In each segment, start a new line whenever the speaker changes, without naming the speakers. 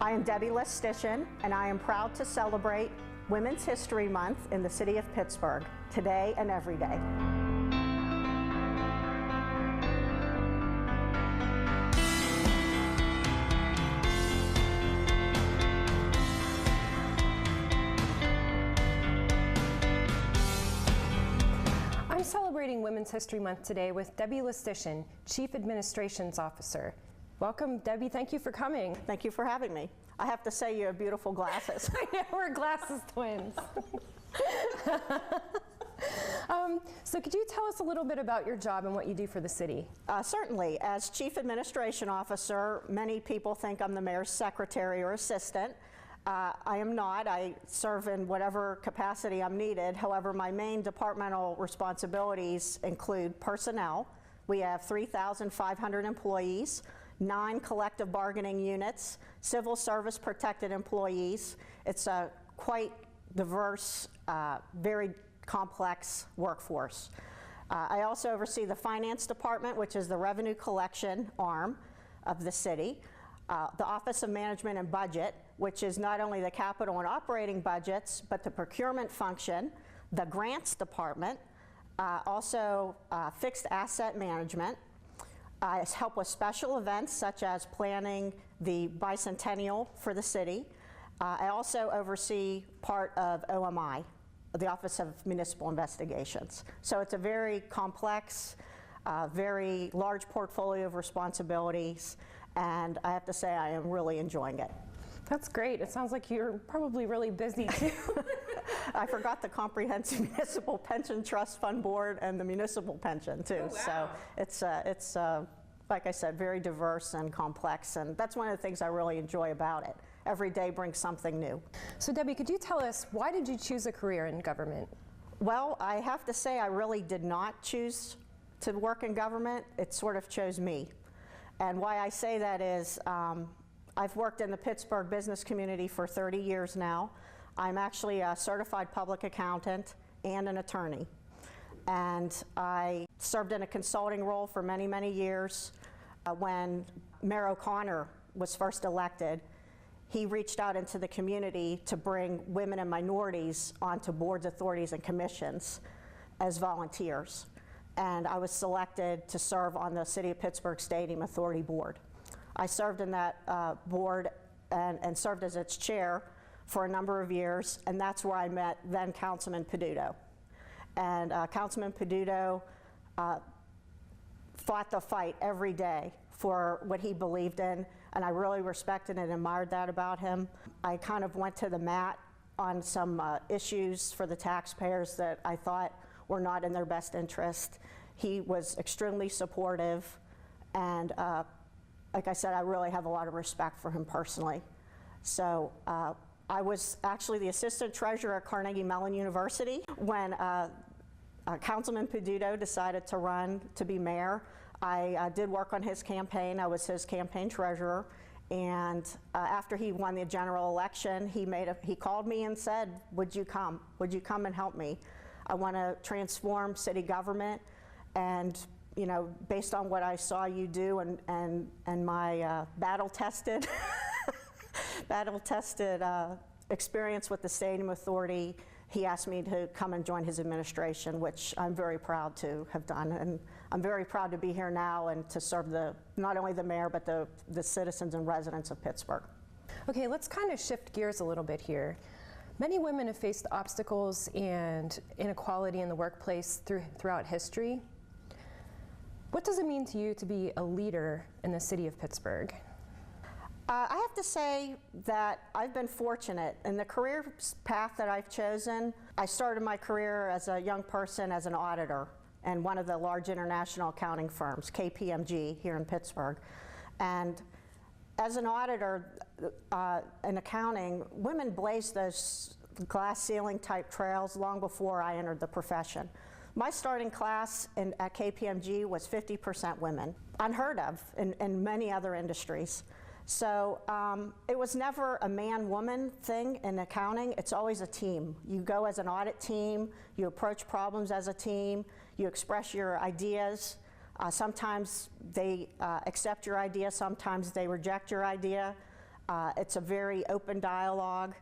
I am Debbie Lestitian, and I am proud to celebrate Women's History Month in the city of Pittsburgh, today and every day.
I'm celebrating Women's History Month today with Debbie Lestitian, Chief Administrations Officer. Welcome, Debbie. Thank you for coming.
Thank you for having me. I have to say you have beautiful glasses.
Yeah, we're glasses twins. So could you tell us a little bit about your job and what you do for the city?
Certainly. As Chief Administration Officer, many people think I'm the mayor's secretary or assistant. I am not. I serve in whatever capacity I'm needed. However, my main departmental responsibilities include personnel. We have 3,500 employees, 9 collective bargaining units, civil service protected employees. It's a quite diverse, very complex workforce. I also oversee the finance department, which is the revenue collection arm of the city, the Office of Management and Budget, which is not only the capital and operating budgets, but the procurement function, the grants department, also fixed asset management. I help with special events such as planning the bicentennial for the city. I also oversee part of OMI, the Office of Municipal Investigations. So it's a very complex, very large portfolio of responsibilities, and I have to say I am really enjoying it.
That's great. It sounds like you're probably really busy too.
I forgot the Comprehensive Municipal Pension Trust Fund Board and the municipal pension too.
Oh, wow.
So it's like I said, very diverse and complex, and that's one of the things I really enjoy about it. Every day brings something new.
So Debbie, could you tell us, why did you choose a career in government?
Well, I have to say I really did not choose to work in government. It sort of chose me. And why I say that is I've worked in the Pittsburgh business community for 30 years now. I'm actually a certified public accountant and an attorney. And I served in a consulting role for many, many years. When Mayor O'Connor was first elected, he reached out into the community to bring women and minorities onto boards, authorities, and commissions as volunteers. And I was selected to serve on the City of Pittsburgh Stadium Authority Board. I served in that board and served as its chair for a number of years, and that's where I met then Councilman Peduto. And Councilman Peduto fought the fight every day for what he believed in, and I really respected and admired that about him. I kind of went to the mat on some issues for the taxpayers that I thought were not in their best interest. He was extremely supportive, and like I said, I really have a lot of respect for him personally. So I was actually the assistant treasurer at Carnegie Mellon University when Councilman Peduto decided to run to be mayor. I did work on his campaign. I was his campaign treasurer. And after he won the general election, he called me and said, would you come? Would you come and help me? I want to transform city government, and you know, based on what I saw you do and my battle-tested experience with the Stadium Authority, he asked me to come and join his administration, which I'm very proud to have done. And I'm very proud to be here now and to serve not only the mayor, but the citizens and residents of Pittsburgh.
Okay, let's kind of shift gears a little bit here. Many women have faced obstacles and inequality in the workplace throughout history. What does it mean to you to be a leader in the city of Pittsburgh?
I have to say that I've been fortunate. In the career path that I've chosen, I started my career as a young person as an auditor in one of the large international accounting firms, KPMG, here in Pittsburgh. And as an auditor in accounting, women blazed those glass ceiling type trails long before I entered the profession. My starting class at KPMG was 50% women, unheard of in many other industries. So it was never a man-woman thing in accounting. It's always a team. You go as an audit team, you approach problems as a team, you express your ideas. Sometimes they accept your idea, sometimes they reject your idea. It's a very open dialogue.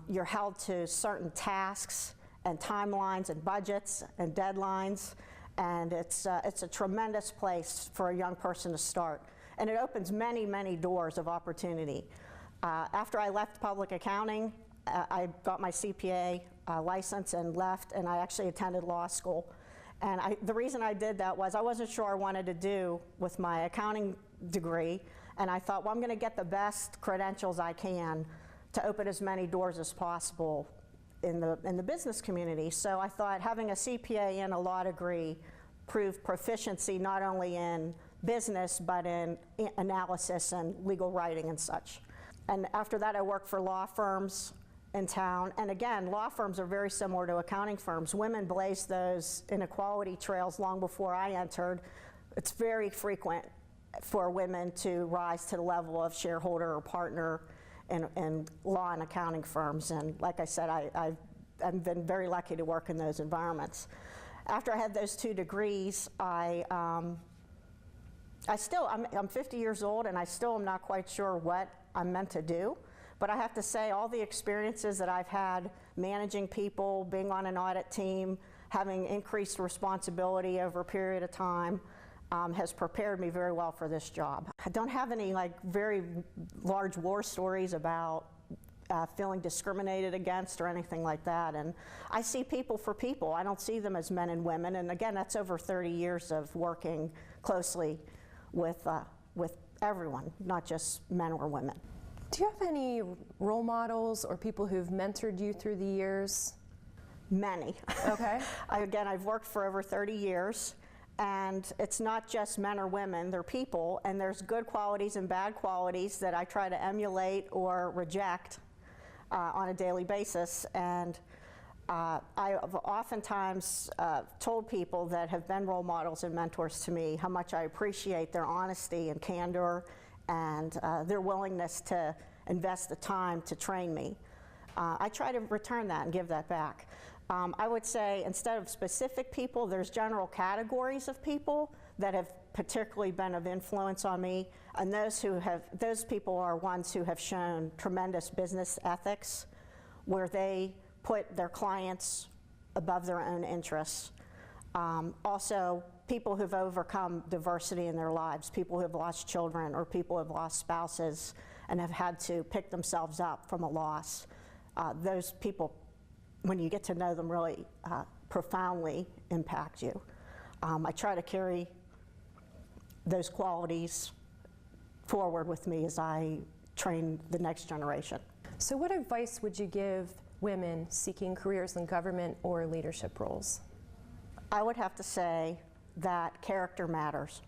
You're held to certain tasks and timelines and budgets and deadlines, and it's a tremendous place for a young person to start. And it opens many, many doors of opportunity. After I left public accounting, I got my CPA license and left, and I actually attended law school. And the reason I did that was I wasn't sure I wanted to do with my accounting degree, and I thought, well, I'm going to get the best credentials I can to open as many doors as possible in the business community. So I thought having a CPA and a law degree proved proficiency not only in business, but in analysis and legal writing and such. And after that, I worked for law firms in town. And again, law firms are very similar to accounting firms. Women blazed those inequality trails long before I entered. It's very frequent for women to rise to the level of shareholder or partner in law and accounting firms. And like I said, I've been very lucky to work in those environments. After I had those 2 degrees, I'm 50 years old, and I still am not quite sure what I'm meant to do. But I have to say, all the experiences that I've had managing people, being on an audit team, having increased responsibility over a period of time, has prepared me very well for this job. I don't have any very large war stories about feeling discriminated against or anything like that. And I see people for people. I don't see them as men and women. And again, that's over 30 years of working closely with everyone, not just men or women.
Do you have any role models or people who've mentored you through the years?
Many.
Okay.
Again, I've worked for over 30 years, and it's not just men or women, they're people, and there's good qualities and bad qualities that I try to emulate or reject on a daily basis. And I have oftentimes told people that have been role models and mentors to me how much I appreciate their honesty and candor and their willingness to invest the time to train me. I try to return that and give that back. I would say instead of specific people, there's general categories of people that have particularly been of influence on me, and those people are ones who have shown tremendous business ethics, where they put their clients above their own interests. Also, people who've overcome diversity in their lives, people who have lost children or people who have lost spouses and have had to pick themselves up from a loss. Those people, when you get to know them, really profoundly impact you. I try to carry those qualities forward with me as I train the next generation.
So what advice would you give women seeking careers in government or leadership roles?
I would have to say that character matters.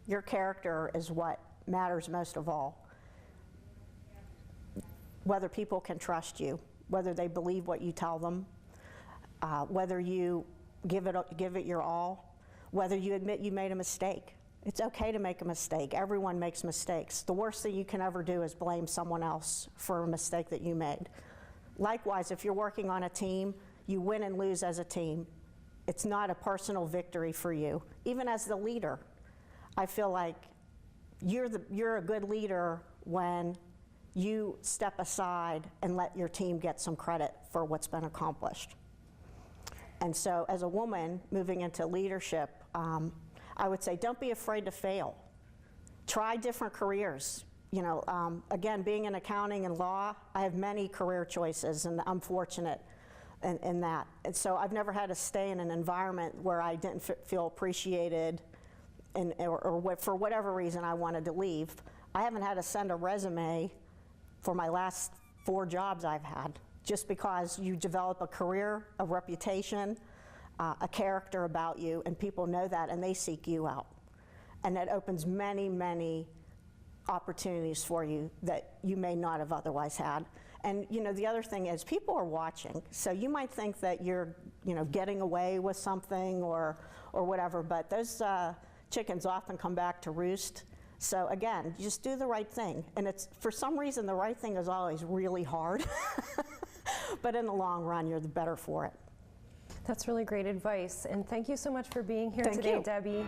Your character is what matters most of all. Whether people can trust you, whether they believe what you tell them, whether you give it your all, whether you admit you made a mistake. It's okay to make a mistake. Everyone makes mistakes. The worst thing you can ever do is blame someone else for a mistake that you made. Likewise, if you're working on a team, you win and lose as a team. It's not a personal victory for you. Even as the leader, I feel like you're a good leader when you step aside and let your team get some credit for what's been accomplished. And so as a woman moving into leadership, I would say don't be afraid to fail. Try different careers. You know, again, being in accounting and law, I have many career choices, and I'm fortunate in that. And so I've never had to stay in an environment where I didn't feel appreciated or for whatever reason I wanted to leave. I haven't had to send a resume for my last 4 jobs I've had, just because you develop a career, a reputation, a character about you, and people know that and they seek you out. And that opens many, many opportunities for you that you may not have otherwise had. And you know, the other thing is people are watching. So you might think that you're, you know, getting away with something or whatever, but those chickens often come back to roost. So again, you just do the right thing. And it's, for some reason, the right thing is always really hard. But in the long run, you're the better for it.
That's really great advice. And thank you so much for being here today, Debbie.